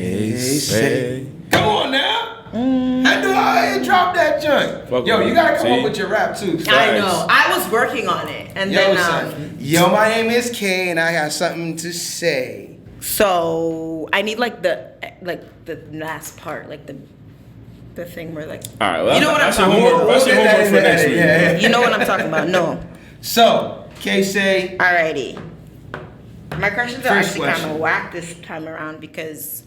K-Say. Come on now. I knew I had dropped that joint. Fuck Yo, with you me. gotta come See? up with your rap too. I know. I was working on it, and Yo, then son. Yo, my name is K, and I got something to say. so I need like the last part, like the thing where like All right. Well, You know what I'm that's your talking homework. about. That's your We'll get homework that for in next there, week. yeah, yeah. you know what I'm talking about. No. So, K-Say, Alrighty. My questions are First actually kind question. of whack this time around because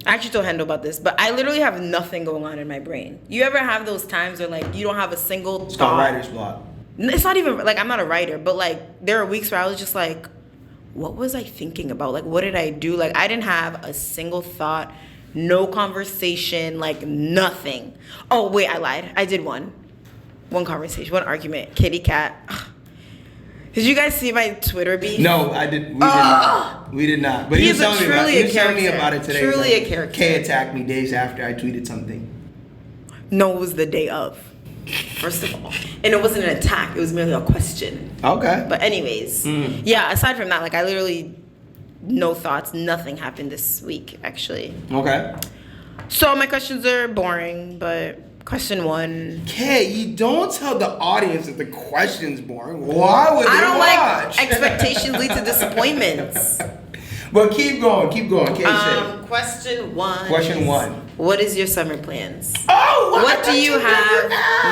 I actually told Hendo about this, but I literally have nothing going on in my brain. You ever have those times where like you don't have a single it's called thought? writer's block. It's not even like I'm not a writer, but like there are weeks where I was just like, what was I thinking about? Like what did I do? Like I didn't have a single thought, no conversation, like nothing. Oh wait, I lied. I did one conversation, one argument. Kitty cat. Did you guys see my Twitter beef? No, I did. We did not. We did not. But he was telling me about it today. Truly a character. Kay attacked me days after I tweeted something. No, it was the day of. First of all, and it wasn't an attack; it was merely a question. Okay. But anyways, yeah. Aside from that, like I literally no thoughts. Nothing happened this week, actually. Okay. So my questions are boring, but question one. Kay, you don't tell the audience that the question's boring. Why would they I don't watch? like expectations lead to disappointments. But keep going. Kay, say. Question one. Question one. What is your summer plans? Oh, what do you have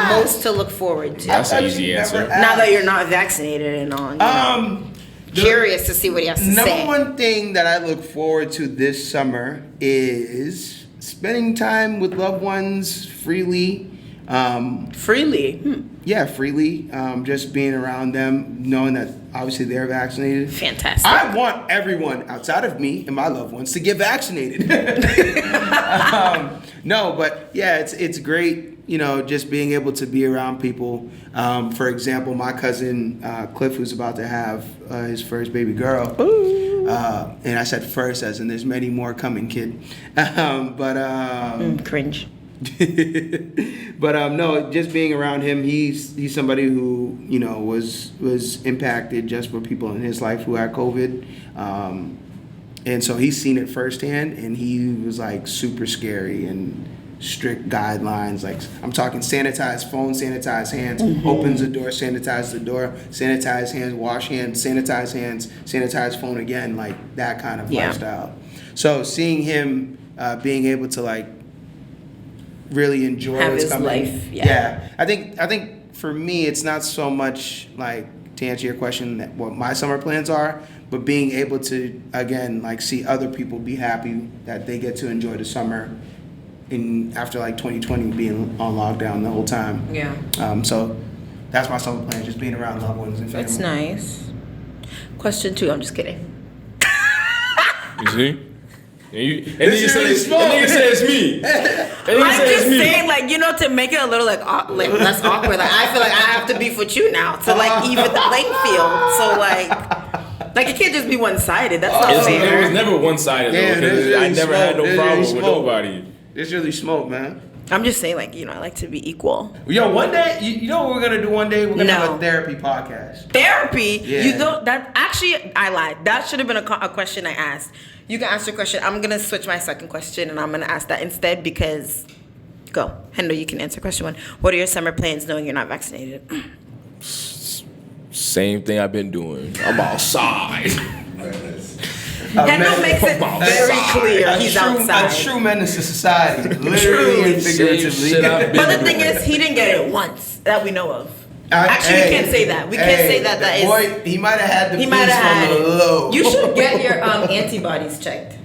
most to look forward to? That's an easy answer. Now that you're not vaccinated and all. You know, curious to see what he has to say. Number one thing that I look forward to this summer is spending time with loved ones freely. Freely? Yeah, freely. Just being around them, knowing that obviously they're vaccinated. Fantastic. I want everyone outside of me and my loved ones to get vaccinated. No, but yeah, it's great, you know, just being able to be around people. For example, my cousin Cliff, who's about to have his first baby girl. And I said first as in there's many more coming, kid. Cringe. But no, just being around him, he's somebody who, you know, was impacted just for people in his life who had COVID, and so he's seen it firsthand, and he was like super scary and strict guidelines. Like I'm talking sanitize phone, sanitize hands, opens the door, sanitize the door, sanitize hands, wash hands, sanitize phone again, like that kind of lifestyle. So seeing him being able to like really enjoy have what's his coming. life. Yeah. I think for me it's not so much like to answer your question what my summer plans are, but being able to again like see other people be happy that they get to enjoy the summer in after like 2020 being on lockdown the whole time. Yeah. So that's my summer plan, just being around loved ones and family. That's nice. Question two. I'm just kidding. You see? And then you say it's me. I'm just saying, like, you know, to make it a little like less awkward. Like I feel like I have to beef with you now to like even the playing field. So like it can't just be one sided. That's not fair. It was never one sided though. Because I never had no problem with nobody. It's really smoke, man. I'm just saying, like, you know, I like to be equal. Yo, one day, you know what we're gonna do one day? We're gonna have a therapy podcast. Therapy? Yeah. You don't. That actually, I lied. That should have been a question I asked. You can ask your question. I'm gonna switch my second question, and I'm gonna ask that instead because. Go, Hendo. You can answer question one. What are your summer plans, knowing you're not vaccinated? Same thing I've been doing. I'm outside. Hendo makes it very clear he's outside. A true menace to society, literally and figuratively. But the thing is, he didn't get it once that we know of. Actually, we can't say that. We can't say that. That boy, is. he might have had the He might have had on the low. You should get your antibodies checked.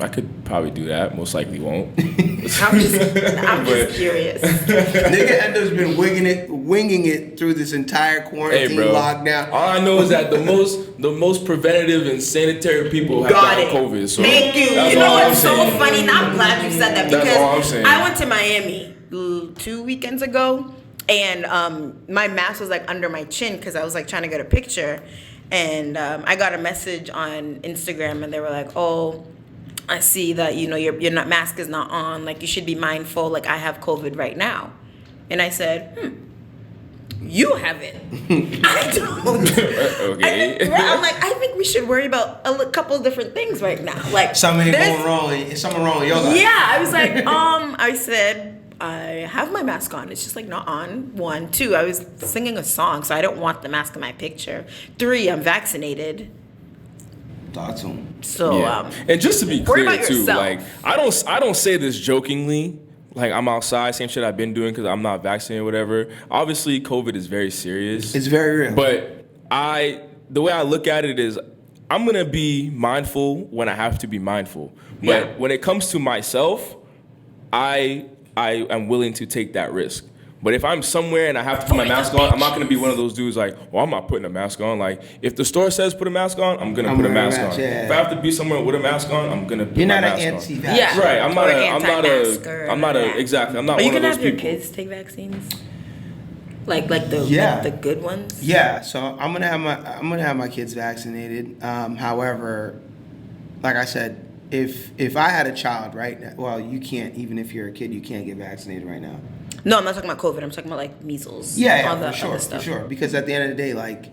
I could probably do that. Most likely won't. I'm just curious. Nigga Endo's been winging it through this entire quarantine lockdown. All I know is that the most preventative and sanitary people have gotten COVID. So thank you. You know what's so funny? And I'm glad you said that because all I'm saying. I went to Miami 2 weekends ago, and my mask was like under my chin because I was like trying to get a picture, and I got a message on Instagram, and they were like, "Oh, I see that, you know, your mask is not on. Like, you should be mindful. Like, I have COVID right now." And I said, you have it. I don't. Okay. I'm like, I think we should worry about a couple of different things right now. Like, something going wrong. Is something wrong with your life? Yeah, I was like, I said, I have my mask on. It's just like not on. 1, 2, I was singing a song, so I don't want the mask in my picture. 3, I'm vaccinated. Thoughts on. So and just to be clear too, yourself. like I don't say this jokingly, like I'm outside, same shit I've been doing because I'm not vaccinated or whatever. Obviously, COVID is very serious. It's very real. But the way I look at it is, I'm gonna be mindful when I have to be mindful. But when it comes to myself, I am willing to take that risk. But if I'm somewhere and I have to put my mask on, I'm not going to be one of those dudes like, well, I'm not putting a mask on. Like, if the store says put a mask on, I'm going to put a mask on. Yeah. If I have to be somewhere with a mask on, I'm going to put my mask on. You're not an anti-vax. Yeah. Right. I'm not exactly. I'm not one of those you people. can have your kids take vaccines. Like the good ones? Yeah, so I'm gonna have my kids vaccinated. However, like I said, if I had a child, right? Well, you can't. Even if you're a kid, you can't get vaccinated right now. No, I'm not talking about COVID. I'm talking about like measles. Yeah, all the for sure, other stuff. for sure. Because at the end of the day, like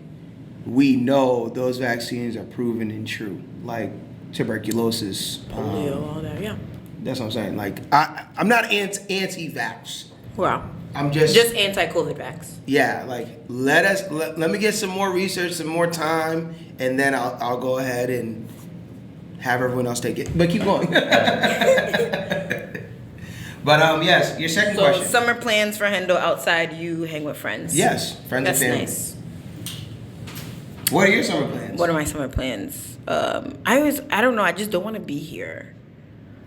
we know those vaccines are proven and true. Like tuberculosis, Polio, all that. Yeah. that's what I'm saying. Like I'm not anti-vax. Wow. I'm just anti-COVID vax. yeah. Like let me get some more research, some more time, and then I'll go ahead and have everyone else take it. But keep going. But yes, your second question. Summer plans for Hendo outside you hang with friends. Yes, friends That's and family. nice. What are your summer plans? What are my summer plans? I don't know. I just don't want to be here.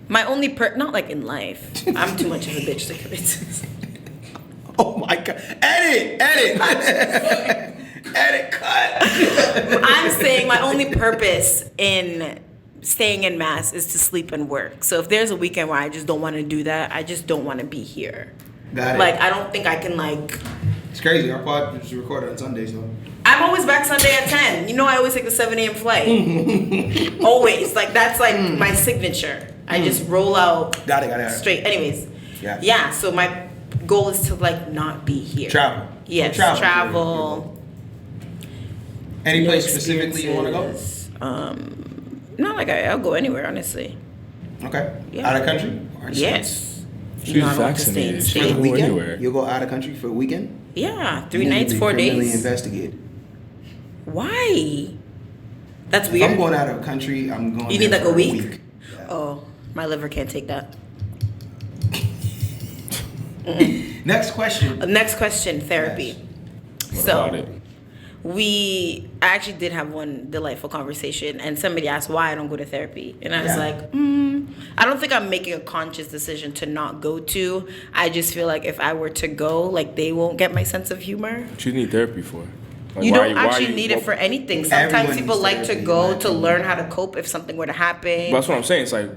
My only not like in life. I'm too much of a bitch to commit. Oh my god! Edit, cut. I'm saying my only purpose in staying in Mass is to sleep and work. So if there's a weekend where I just don't want to do that, I just don't want to be here. Got it. Like I don't think I can like. It's crazy. Our pod is recorded on Sundays though. I'm always back Sunday at 10. You know I always take the 7 a.m. flight. Always. Like that's like my signature. I just roll out Got it. straight. Anyways. Yeah. Yeah, so my goal is to like not be here. Travel. Yes, So travel. Any new place specifically you want to go? experiences. Not like I'll go anywhere, honestly. Okay. Yeah. Out of country? Or just- Yes. She's You know, I don't want to stay in vaccinated. state. She For a can go weekend? anywhere. You'll go out of country for a weekend? Yeah, 3 You need nights, to be 4 criminally days. Investigated. Why? That's If weird. I'm going out of country, I'm going. You there need like for a week? Yeah. Oh, my liver can't take that. Next question. Next question, therapy. Yes. What about it? I actually did have one delightful conversation, and somebody asked why I don't go to therapy, and I was Yeah. like, I don't think I'm making a conscious decision to not go to. I just feel like if I were to go, like they won't get my sense of humor. What you need therapy for? Like, You why- don't why actually you- need it what- for anything. Everyone Sometimes needs people like to therapy, in go my to opinion. learn how to cope if something were to happen. That's what I'm saying. It's like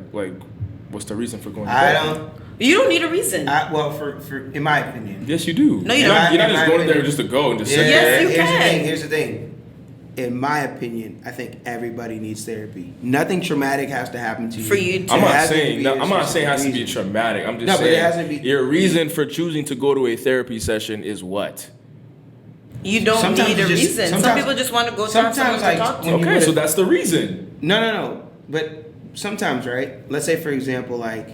what's the reason for going to I therapy? don't. You don't need a reason. Well, for in my opinion. Yes, you do. No, you You're don't. not, you're not In just my going there opinion. just to go and just Yeah, sit Yes, there. you here's can. the thing. Here's the thing. In my opinion, I think everybody needs therapy. Nothing traumatic has to happen to you. For you to- I'm It not has to saying be no, a I'm not saying it has to be reason. traumatic. I'm just No, but saying it has to be- your reason for choosing to go to a therapy session is what? You don't Sometimes need a you just- reason. Some sometimes- people just want to go to have someone sometimes, to like, talk to. when you Okay, would- so that's the reason. No. But sometimes, right? Let's say, for example, like,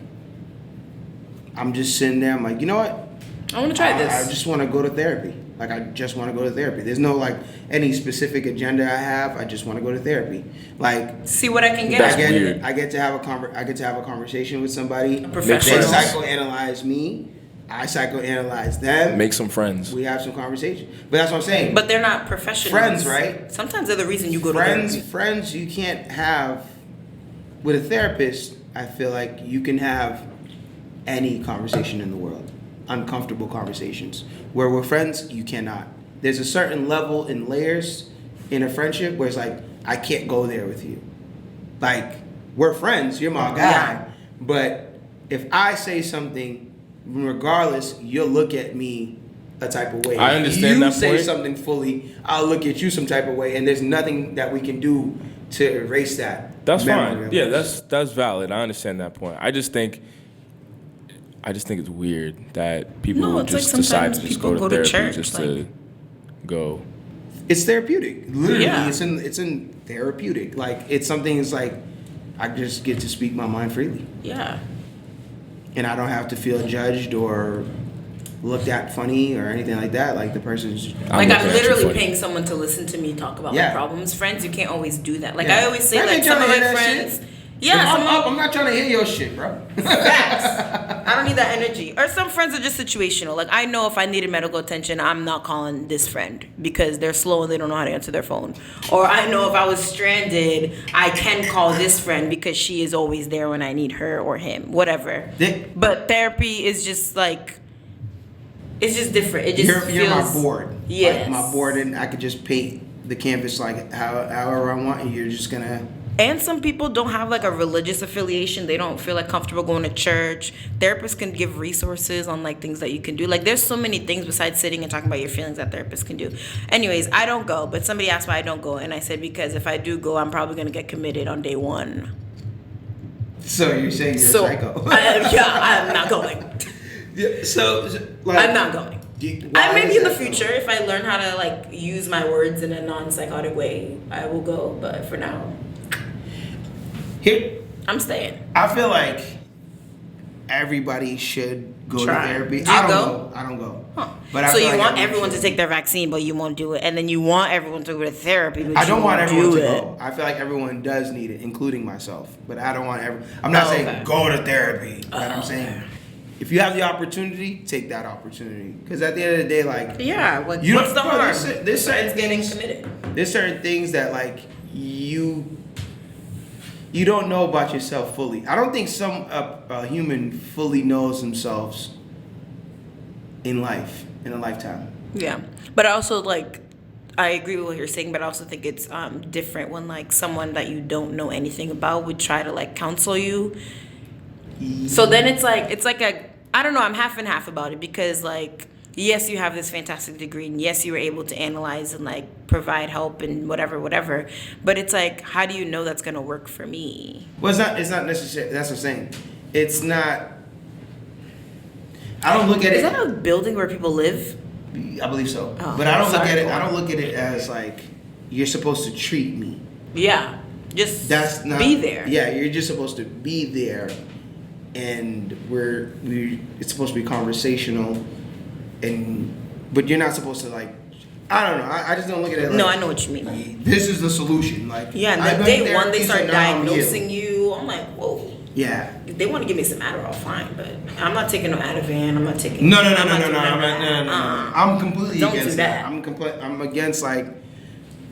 I'm just sitting there. I'm like, you know what? I want to try this. I just want to go to therapy. Like, I just want to go to therapy. There's no, like, any specific agenda I have. I just want to go to therapy. Like, See what I can get. That's weird. I get to have a conversation with somebody. They professional. psychoanalyze me. I psychoanalyze them. Make some friends. We have some conversation. But that's what I'm saying. But they're not professionals. Friends, right? Sometimes they're the reason you go to therapy. friends you can't have with a therapist. I feel like you can have any conversation in the world, uncomfortable conversations. Where with friends, you cannot. There's a certain level and layers in a friendship where it's like, I can't go there with you. Like, we're friends, you're my guy. Yeah. But if I say something, regardless, you'll look at me a type of way. I understand you that say point. something fully, I'll look at you some type of way, and there's nothing that we can do to erase that. That's memory fine. of Yeah, us. that's valid. I understand that point. I just think it's weird that people No, would it's like just decide sometimes to just people go to go to therapy church, just like- to go. It's therapeutic. Literally, Yeah. it's in therapeutic. Like, it's something. It's like I just get to speak my mind freely, Yeah. and I don't have to feel judged or looked at funny or anything like that. Like, the person's. Like looking I'm at you literally funny. paying someone to listen to me talk about Yeah. my problems. Friends, you can't always do that. Like Yeah. I always say, Friends like ain't some of tryna my hear that friends. shit. Yeah, If I'm some up, I'm not trying to hear your shit, bro. facts. I don't need that energy. Or some friends are just situational. Like I know if I needed medical attention, I'm not calling this friend because they're slow and they don't know how to answer their phone. Or I know if I was stranded, I can call this friend because she is always there when I need her or him, whatever. But therapy is just like, it's just different. It just You're my feels. board. Yes. Like, my board, and I could just paint the canvas like however I want, and you're just gonna And some people don't have like a religious affiliation. They don't feel like comfortable going to church. Therapists can give resources on like things that you can do. Like there's so many things besides sitting and talking about your feelings that therapists can do. Anyways, I don't go, but somebody asked why I don't go, and I said because if I do go, I'm probably gonna get committed on day one. So you're saying you're a psycho? I'm not going. Yeah, so like, I'm not going. I maybe in the future, if I learn how to like use my words in a non-psychotic way, I will go. But for now, I'm staying. I feel like everybody should go to therapy. Do you go? I don't go. Huh. But so you like want everyone to take their vaccine, but you won't do it, and then you want everyone to go to therapy, but I don't want everyone to it. go. I feel like everyone does need it, including myself. But I don't want everyone. I'm not saying go to therapy. But I'm saying if you have the opportunity, take that opportunity. Because at the end of the day, like what's the harm? There's certain getting things, committed. There's certain things that like you don't know about yourself fully. I don't think a human fully knows themselves in life, in a lifetime. Yeah, but I also like, I agree with what you're saying, but I also think it's different when like someone that you don't know anything about would try to like counsel you. So then it's like I don't know, I'm half and half about it because like, yes, you have this fantastic degree and yes, you were able to analyze and like provide help and whatever, but it's like, how do you know that's gonna work for me? Well, it's not necessary. That's what I'm saying. It's not. I don't look at it. Is that a building where people live? I believe so. Oh, But I don't look at it. I don't look at it as like you're supposed to treat me. Yeah, just That's not, be there. Yeah, you're just supposed to be there, and it's supposed to be conversational, but you're not supposed to like. I don't know. I just don't look at it like. No, I know what you mean. This is the solution. Like and I've the been day one they therapist start and now I'm diagnosing you, I'm like, whoa. Yeah. If they want to give me some Adderall, fine, but I'm not taking no Ativan. I'm not taking. No. I'm completely Don't against do that. that. I'm against like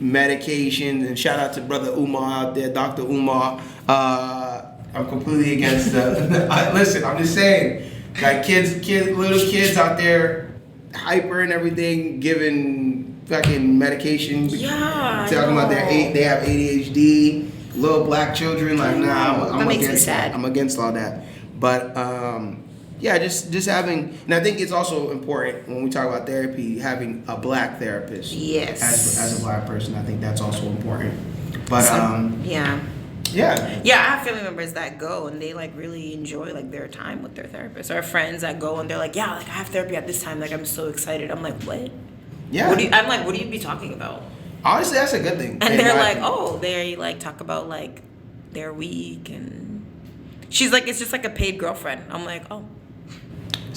medications, and shout out to brother Umar out there, Dr. Umar. I'm completely against listen, I'm just saying, like little kids out there, hyper and everything, giving fucking medication. Yeah. Talking about they have ADHD. Little black children, like I'm makes me against sad. that. I'm against all that. But just having, and I think it's also important when we talk about therapy, having a black therapist. Yes. As a black person, I think that's also important. But yeah. Yeah. Yeah, I have family members that go and they like really enjoy like their time with their therapist, or friends that go and they're like, yeah, like I have therapy at this time, like I'm so excited. I'm like, what? Yeah. I'm like, what do you be talking about? Honestly, that's a good thing. And they're like, oh, they like talk about like their week, and she's like, it's just like a paid girlfriend. I'm like, oh,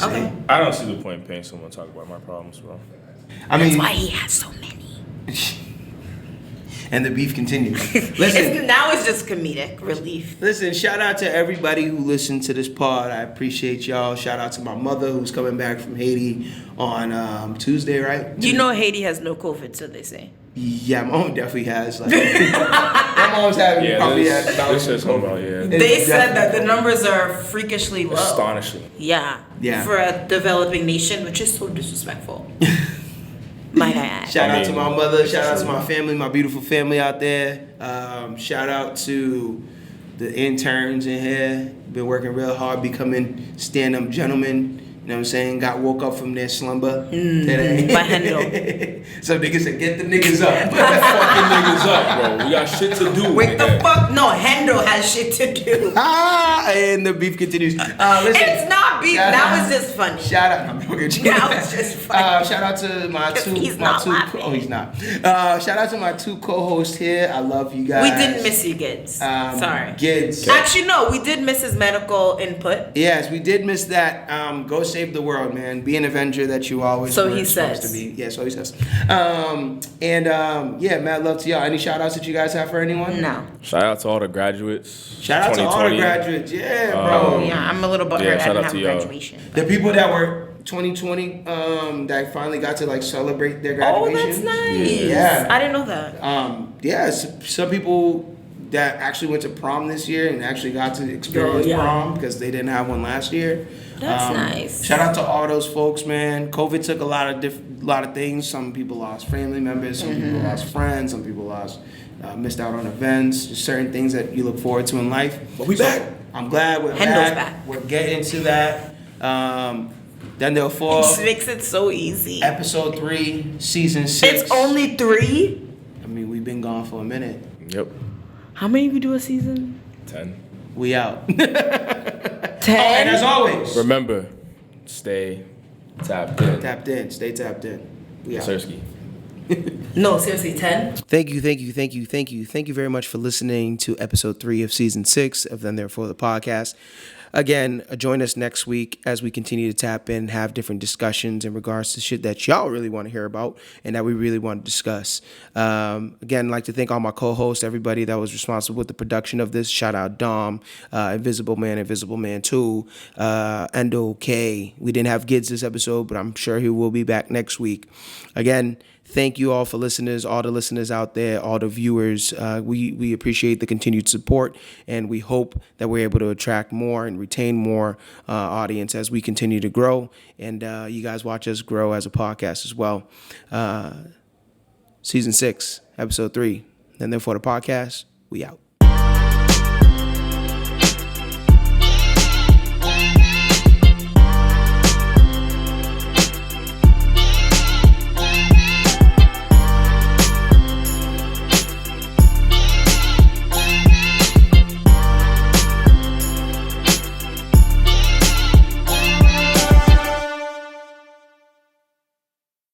okay. I don't see the point in paying someone to talk about my problems, bro. I mean, that's why he has so many. And the beef continues. Listen, now it's just comedic relief. Listen, shout out to everybody who listened to this pod. I appreciate y'all. Shout out to my mother who's coming back from Haiti on Tuesday, right? You know Haiti has no COVID, so they say. Yeah, my mom definitely has. Like, my mom's having probably has. This is about, yeah. They said that the numbers are freakishly low. Astonishing. Yeah. For a developing nation, which is so disrespectful. Might I add. Shout out to my mother. Shout out to my family, my beautiful family out there. Shout out to the interns in here. Been working real hard, becoming stand-up gentlemen. You know what I'm saying? Woke up from their slumber today. By Hendo. Some niggas said, get the niggas up. Get the fucking niggas up, bro. We got shit to do. Wait, the fuck? No, Hendo has shit to do. And the beef continues. Listen, it's not beef. That was just funny. Shout out. That was just funny. Shout out to my two. He's not laughing. Oh, he's not. Shout out to my two co-hosts here. I love you guys. We didn't miss you, Gids. Sorry. Gids. Actually, no, we did miss his medical input. Yes, we did miss that. Go save the world, man. Be an Avenger that you always so were he supposed says. to be. Yeah, so he says. Yeah, mad love to y'all. Any shout outs that you guys have for anyone? No. Shout out to all the graduates. Shout out to all the graduates. Yeah, bro. Yeah, I'm a little butthurt. I didn't have a graduation. The people that were 2020 that finally got to like celebrate their graduation. Oh, that's nice. Yeah. I didn't know that. Yeah, some people that actually went to prom this year and actually got to experience prom because they didn't have one last year. That's nice. Shout out to all those folks, man. COVID took a lot of things. Some people lost family members. Some people lost friends. Some people lost missed out on events, just certain things that you look forward to in life. But we back. I'm glad we're Hendo's back. back. We're getting to that. Then there fall. It makes it so easy. Episode 3, season 6. It's only 3? I mean, we've been gone for a minute. Yep. How many of you do a season? 10. We out. 10? And as always, Remember, stay tapped in. tapped in. Stay tapped in. We out. Sersky. No, seriously, 10? Thank you very much for listening to episode 3 of season 6 of Then Therefore the podcast. Again, join us next week as we continue to tap in, have different discussions in regards to shit that y'all really want to hear about and that we really want to discuss. Again, I'd like to thank all my co-hosts, everybody that was responsible with the production of this. Shout out Dom, Invisible Man 2, Endo K. We didn't have Gids this episode, but I'm sure he will be back next week. Again, thank you all for listeners, all the listeners out there, all the viewers. We appreciate the continued support, and we hope that we're able to attract more and retain more audience as we continue to grow. And you guys watch us grow as a podcast as well. Season 6, episode 3. Then Therefore the podcast, we out.